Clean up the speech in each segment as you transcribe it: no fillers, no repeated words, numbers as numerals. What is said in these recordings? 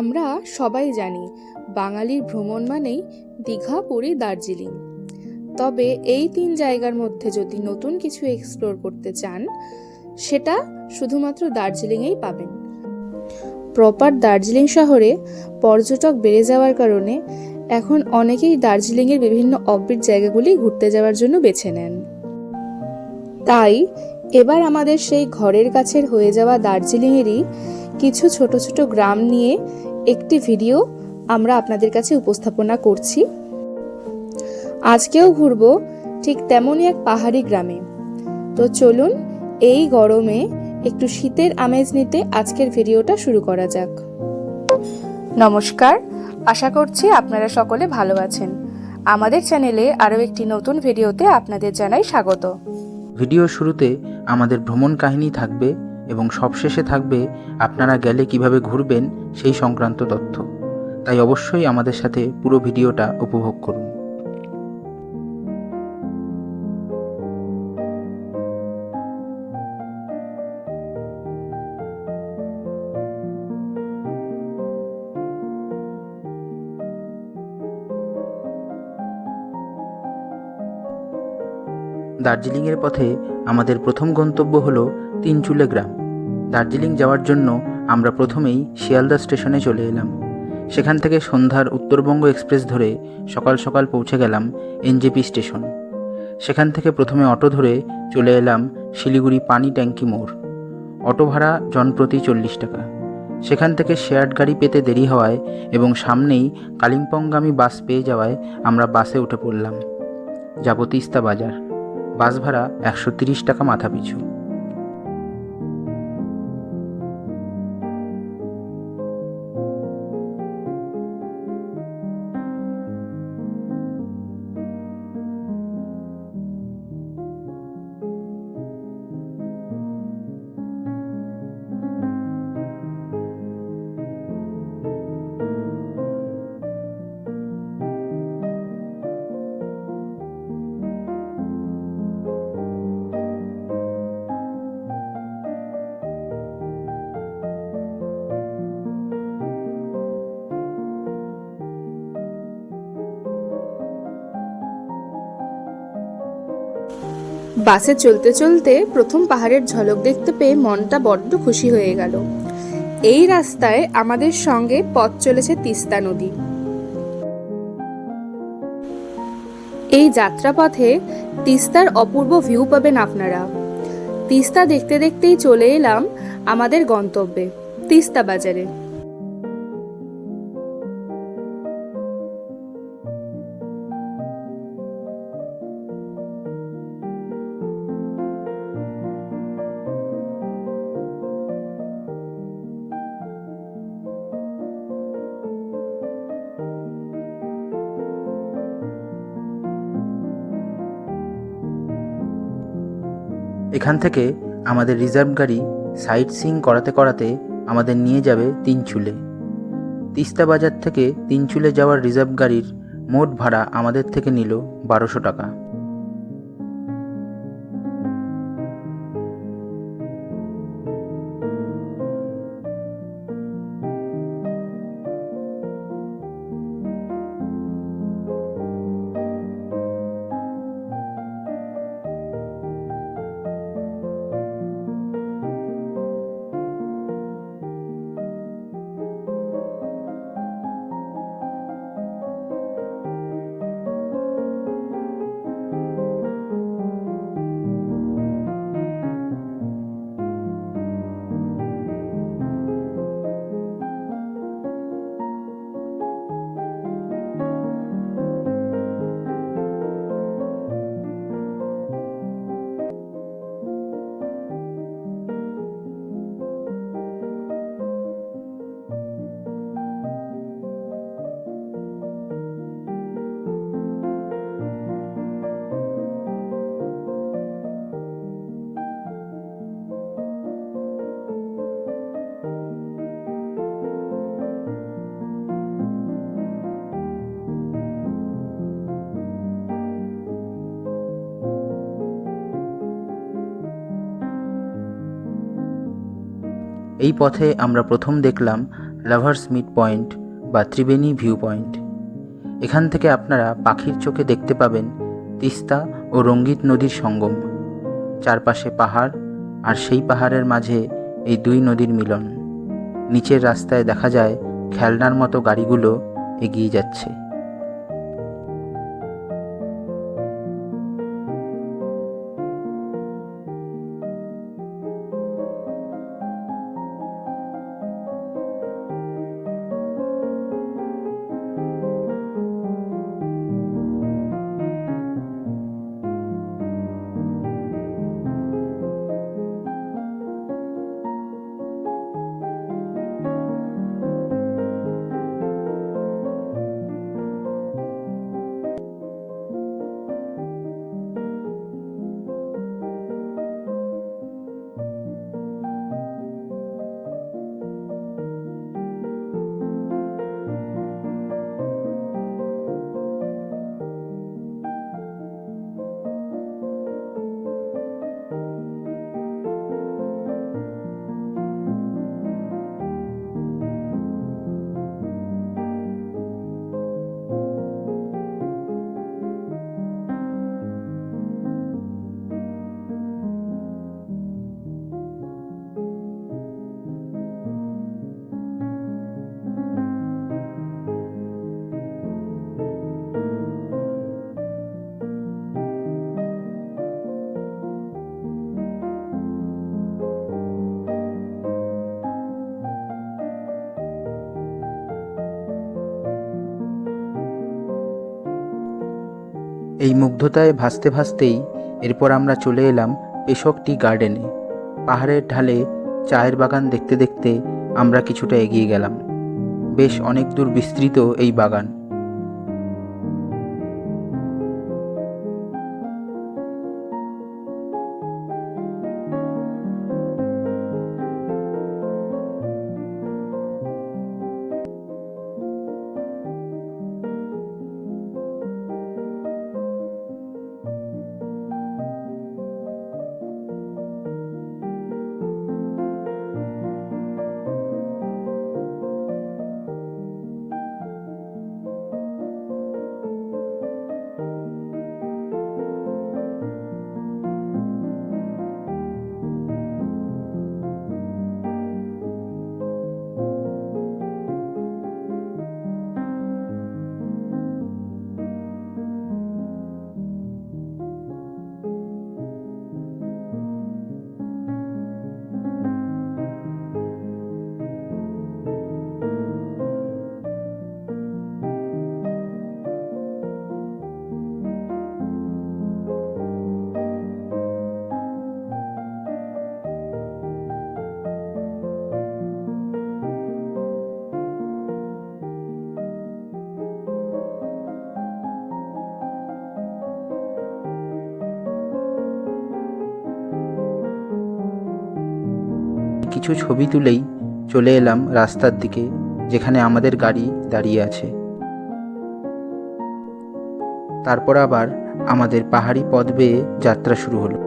আমরা সবাই জানি বাঙালির ভ্রমণ মানেই দীঘা, পুরী, দার্জিলিং। তবে এই তিন জায়গার মধ্যে যদি নতুন কিছু এক্সপ্লোর করতে চান, সেটা শুধুমাত্র দার্জিলিংয়েই পাবেন। প্রপার দার্জিলিং শহরে পর্যটক বেড়ে যাওয়ার কারণে এখন অনেকেই দার্জিলিংয়ের বিভিন্ন অফবিট জায়গাগুলি ঘুরতে যাওয়ার জন্য বেছে নেন। তাই এবার আমাদের সেই ঘরের কাছের হয়ে যাওয়া দার্জিলিংয়েরই কিছু ছোট ছোট গ্রাম নিয়ে একটি ভিডিও আমরা আপনাদের কাছে উপস্থাপনা করছি। আজকেও ঘুরবো ঠিক তেমনই এক পাহাড়ি গ্রামে। তো চলুন এই গরমে একটু শীতের আমেজ নিতে আজকের ভিডিওটা শুরু করা যাক। নমস্কার, আশা করছি আপনারা সকলে ভালো আছেন। আমাদের চ্যানেলে আরও একটি নতুন ভিডিওতে আপনাদের জানাই স্বাগত। ভিডিওর শুরুতে আমাদের ভ্রমণ কাহিনী থাকবে এবং সবশেষে থাকবে আপনারা গেলে কিভাবে ঘুরবেন সেই সংক্রান্ত তথ্য। তাই অবশ্যই আমাদের সাথে পুরো ভিডিওটা উপভোগ করুন। দার্জিলিংয়ের পথে আমাদের প্রথম গন্তব্য হলো তিনচুলে গ্রাম। দার্জিলিং যাওয়ার জন্য আমরা প্রথমেই শিয়ালদা স্টেশনে চলে এলাম। সেখান থেকে সন্ধ্যার উত্তরবঙ্গ এক্সপ্রেস ধরে সকাল সকাল পৌঁছে গেলাম এনজেপি স্টেশন। সেখান থেকে প্রথমে অটো ধরে চলে এলাম শিলিগুড়ি পানি ট্যাঙ্কি মোড়। অটো ভাড়া জনপ্রতি 40 টাকা। সেখান থেকে শেয়ার্ড গাড়ি পেতে দেরি হওয়ায় এবং সামনেই কালিম্পংগামী বাস পেয়ে যাওয়ায় আমরা বাসে উঠে পড়লাম। যাব তিস্তা বাজার। বাস ভাড়া 130 টাকা মাথা পিছু। বাসে চলতে চলতে প্রথম পাহাড়ের ঝলক দেখতে পেয়ে মনটা বড্ড খুশি হয়ে গেল। এই রাস্তায় আমাদের সঙ্গে পথ চলেছে তিস্তা নদী। এই যাত্রাপথে তিস্তার অপূর্ব ভিউ পাবেন আপনারা। তিস্তা দেখতে দেখতেই চলে এলাম আমাদের গন্তব্যে, তিস্তা বাজারে। এখান থেকে আমাদের রিজার্ভ গাড়ি সাইট সিইং করাতে করাতে আমাদের নিয়ে যাবে তিনচুলে। তিস্তা বাজার থেকে তিনচুলে যাওয়ার রিজার্ভ গাড়ির মোট ভাড়া আমাদের থেকে নিল 1200 টাকা। এই পথে আমরা প্রথম দেখলাম লাভার্স মিড পয়েন্ট বা ত্রিবেণী ভিউ পয়েন্ট। এখান থেকে আপনারা পাখির চোখে দেখতে পাবেন তিস্তা ও রঙ্গিত নদীর সঙ্গম। চারপাশে পাহাড়, আর সেই পাহাড়ের মাঝে এই দুই নদীর মিলন। নিচের রাস্তায় দেখা যায় খেলনার মতো গাড়িগুলো এগিয়ে যাচ্ছে। এই মুগ্ধতায় ভাসতে ভাসতেই এরপর আমরা চলে এলাম পেশক টি গার্ডেনে। পাহাড়ের ঢালে চায়ের বাগান দেখতে দেখতে আমরা কিছুটা এগিয়ে গেলাম। বেশ অনেক দূর বিস্তৃত এই বাগান। কিছু ছবি তুলেই চলে এলাম রাস্তার দিকে, যেখানে আমাদের গাড়ি দাঁড়িয়ে আছে। তারপর আবার আমাদের পাহাড়ি পথ বেয়ে যাত্রা শুরু হলো।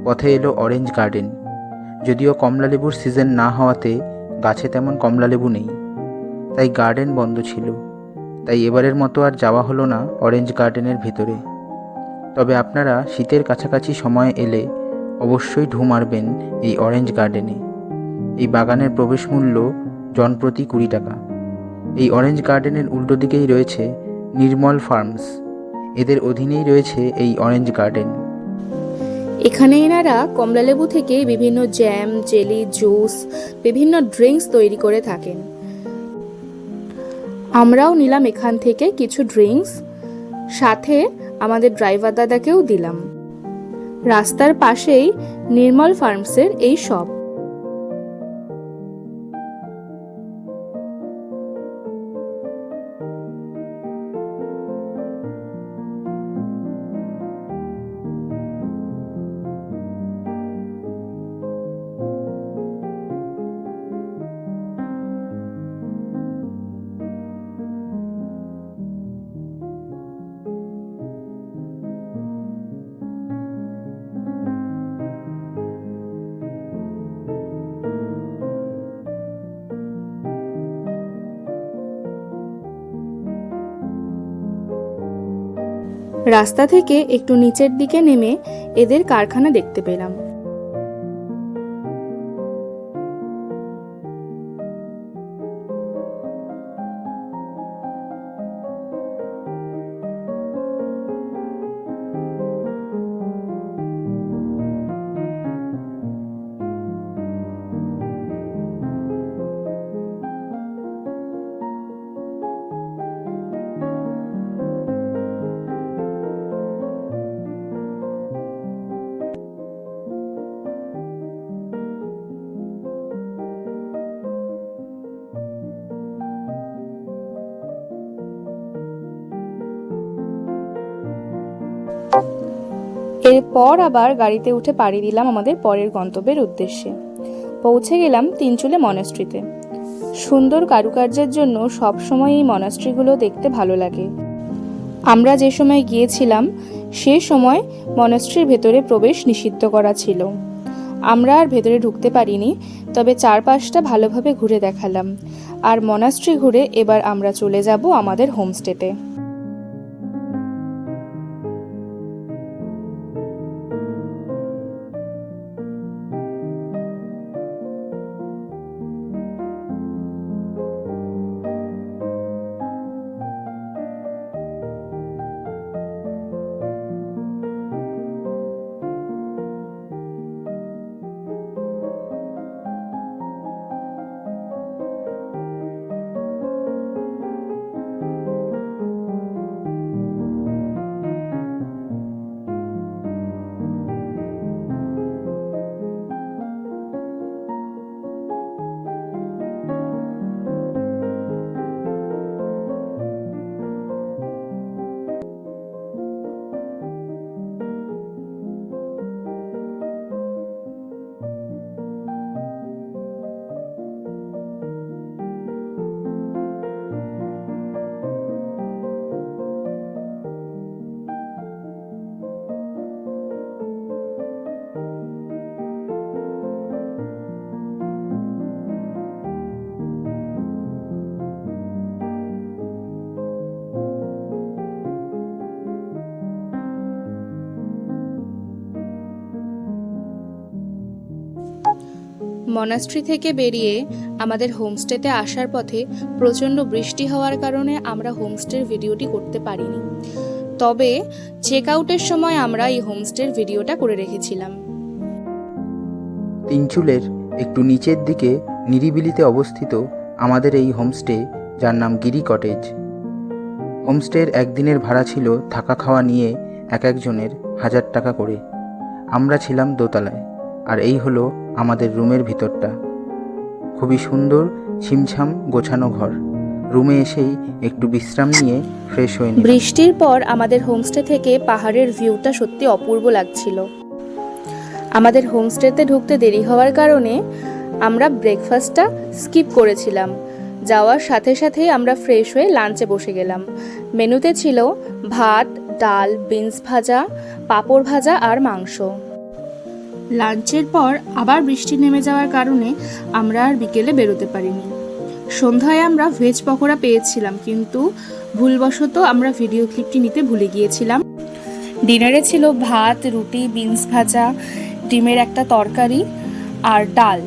পথে এলো অরেঞ্জ গার্ডেন। যদিও কমলালেবুর সিজন না হওয়াতে গাছে তেমন কমলালেবু নেই, তাই গার্ডেন বন্ধ ছিল। তাই এবারের মতো আর যাওয়া হলো না অরেঞ্জ গার্ডেনের ভেতরে। তবে আপনারা শীতের কাছাকাছি সময় এলে অবশ্যই ঢু মারবেন এই অরেঞ্জ গার্ডেনে। এই বাগানের প্রবেশ মূল্য জনপ্রতি 20 টাকা। এই অরেঞ্জ গার্ডেনের উল্টো দিকেই রয়েছে নির্মল ফার্মস। এদের অধীনেই রয়েছে এই অরেঞ্জ গার্ডেন। এখানে এনারা কমলালেবু থেকে বিভিন্ন জ্যাম, জেলি, জুস, বিভিন্ন ড্রিঙ্কস তৈরি করে থাকেন। আমরাও নিলাম এখান থেকে কিছু ড্রিঙ্কস, সাথে আমাদের ড্রাইভার দাদাকেও দিলাম। রাস্তার পাশেই নির্মল ফার্মসের এই শপ। রাস্তা থেকে একটু নিচের দিকে নেমে এদের কারখানা দেখতে পেলাম। এরপর আবার গাড়িতে উঠে পাড়ি দিলাম আমাদের পরের গন্তব্যের উদ্দেশ্যে। পৌঁছে গেলাম তিনচুলে মনাস্ট্রিতে। সুন্দর কারুকার্যের জন্য সবসময় এই মনাস্ট্রিগুলো দেখতে ভালো লাগে। আমরা যে সময় গিয়েছিলাম সে সময় মনাস্ট্রির ভেতরে প্রবেশ নিষিদ্ধ করা ছিল। আমরা আর ভেতরে ঢুকতে পারিনি, তবে চারপাশটা ভালোভাবে ঘুরে দেখালাম। আর মনাস্ট্রি ঘুরে এবার আমরা চলে যাব আমাদের হোমস্টেতে। মনাস্ট্রি থেকে বেরিয়ে আমাদের হোমস্টেতে আসার পথে প্রচণ্ড বৃষ্টি হওয়ার কারণে আমরা হোমস্টের ভিডিওটি করতে পারিনি। তবে চেক আউটের সময় আমরা এই হোমস্টের ভিডিওটা করে রেখেছিলাম। তিনচুলের একটু নিচের দিকে নিরিবিলিতে অবস্থিত আমাদের এই হোমস্টে, যার নাম গিরি কটেজ। হোমস্টের একদিনের ভাড়া ছিল থাকা খাওয়া নিয়ে এক একজনের 1000 টাকা করে। আমরা ছিলাম দোতলায়, আর এই হলো আমাদের রুমের ভিতরটা। খুবই সুন্দর ছিমছাম গোছানো ঘর। রুমে এসেই একটু বিশ্রাম নিয়ে ফ্রেশ হয়ে নিলাম। বৃষ্টির পর আমাদের হোমস্টে থেকে পাহাড়ের ভিউটা সত্যি অপূর্ব লাগছিল। আমাদের হোমস্টেতে ঢুকতে দেরি হওয়ার কারণে আমরা ব্রেকফাস্টটা স্কিপ করেছিলাম। যাওয়ার সাথে সাথেই আমরা ফ্রেশ হয়ে লাঞ্চে বসে গেলাম। মেনুতে ছিল ভাত, ডাল, বিনস ভাজা, পাঁপড় ভাজা আর মাংস। লাঞ্চের পর আবার বৃষ্টি নেমে যাওয়ার কারণে আমরা আর বিকেলে বেরোতে পারিনি। সন্ধ্যায় আমরা ভেজ পকোড়া পেয়েছিলাম, কিন্তু ভুলবশত আমরা ভিডিও ক্লিপটি নিতে ভুলে গিয়েছিলাম। ডিনারে ছিল ভাত, রুটি, বিনস ভাজা, ডিমের একটা তরকারি আর ডাল।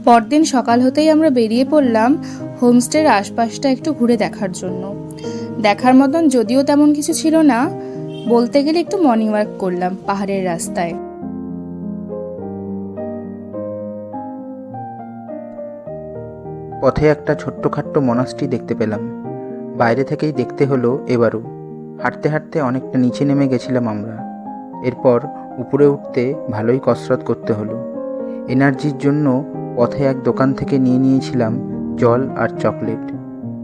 পরদিন সকাল হতেই আমরা বেরিয়ে পড়লাম হোমস্টের আশপাশটা একটু ঘুরে দেখার জন্য। দেখার মতন যদিও তেমন কিছু ছিল না, বলতে গেলে একটু মর্নিং ওয়াক করলাম পাহাড়ের রাস্তায়। পথে একটা ছোট্টখাট্টো মনাস্ট্রি দেখতে পেলাম। বাইরে থেকেই দেখতে হলো এবারও। হাঁটতে হাঁটতে অনেকটা নিচে নেমে গেছিলাম আমরা। এরপর উপরে উঠতে ভালোই কসরত করতে হলো। এনার্জির জন্য পথে এক দোকান থেকে নিয়েছিলাম জল আর চকলেট।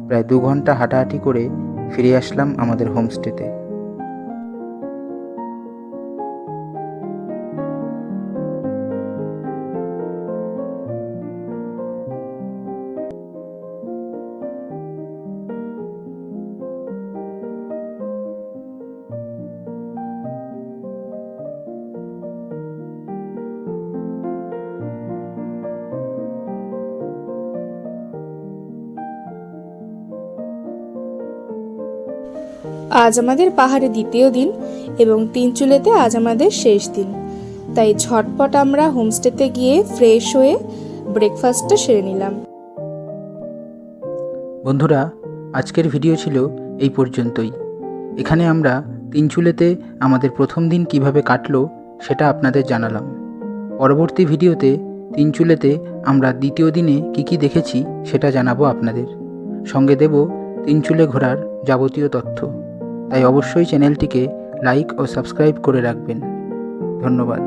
প্রায় 2 ঘন্টা হাঁটাহাঁটি করে ফিরে আসলাম আমাদের হোমস্টেতে। আজ আমাদের পাহাড়ে দ্বিতীয় দিন এবং তিনচুলেতে আজ আমাদের শেষ দিন। তাই ঝটপট আমরা হোমস্টেতে গিয়ে ফ্রেশ হয়ে ব্রেকফাস্টটা সেরে নিলাম। বন্ধুরা, আজকের ভিডিও ছিল এই পর্যন্তই। এখানে আমরা তিনচুলেতে আমাদের প্রথম দিন কিভাবে কাটলো সেটা আপনাদের জানালাম। পরবর্তী ভিডিওতে তিনচুলেতে আমরা দ্বিতীয় দিনে কি দেখেছি সেটা জানাবো আপনাদের। সঙ্গে দেব তিনচুলে ঘোরার যাবতীয় তথ্য। তাই অবশ্যই চ্যানেলটিকে লাইক ও সাবস্ক্রাইব করে রাখবেন। ধন্যবাদ।